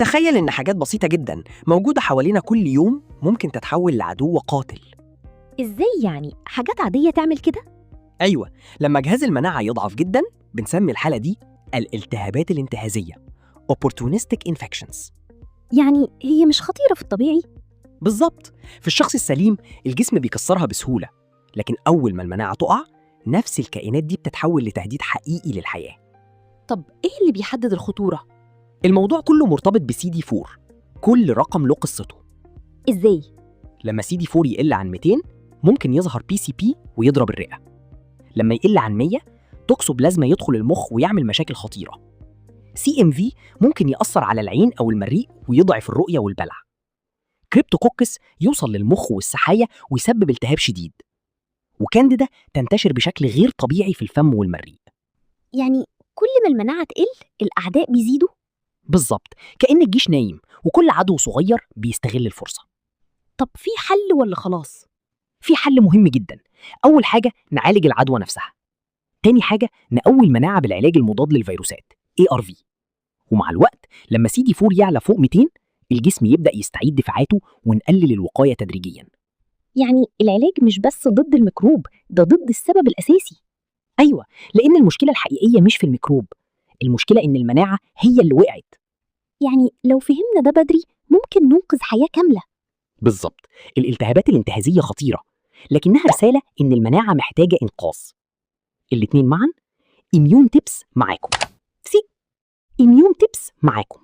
تخيل إن حاجات بسيطة جدا موجودة حوالينا كل يوم ممكن تتحول لعدو قاتل. إزاي يعني؟ حاجات عادية تعمل كده؟ أيوة، لما جهاز المناعة يضعف جدا بنسمي الحالة دي الالتهابات الانتهازية Opportunistic Infections. يعني هي مش خطيرة في الطبيعي؟ بالظبط، في الشخص السليم الجسم بيكسرها بسهولة، لكن أول ما المناعة تقع نفس الكائنات دي بتتحول لتهديد حقيقي للحياة. طب إيه اللي بيحدد الخطورة؟ الموضوع كله مرتبط بCD4، كل رقم له قصته. إزاي؟ لما CD4 يقل عن 200 ممكن يظهر PCP ويضرب الرئة. لما يقل عن 100 توكسوبلازما يدخل المخ ويعمل مشاكل خطيرة. CMV ممكن يأثر على العين أو المريء ويضعف الرؤية والبلع. كريبتوكوكس يوصل للمخ والسحايا ويسبب التهاب شديد. وكانديدا تنتشر بشكل غير طبيعي في الفم والمريء. يعني كل ما المناعة تقل الأعداء بيزيدوا؟ بالظبط، كأن الجيش نايم وكل عدو صغير بيستغل الفرصة. طب في حل ولا خلاص؟ في حل مهم جدا. أول حاجة نعالج العدوى نفسها. تاني حاجة نقوي المناعة بالعلاج المضاد للفيروسات ARV. ومع الوقت لما CD4 يعلى فوق 200 الجسم يبدأ يستعيد دفاعاته ونقلل الوقاية تدريجيا. يعني العلاج مش بس ضد الميكروب، ده ضد السبب الأساسي. أيوة، لأن المشكلة الحقيقية مش في الميكروب، المشكلة إن المناعة هي اللي وقعت. يعني لو فهمنا ده بدري ممكن ننقذ حياة كاملة. بالظبط، الالتهابات الانتهازية خطيرة، لكنها رسالة إن المناعة محتاجة إنقاذ. الاتنين معا. إميون تيبس معاكم.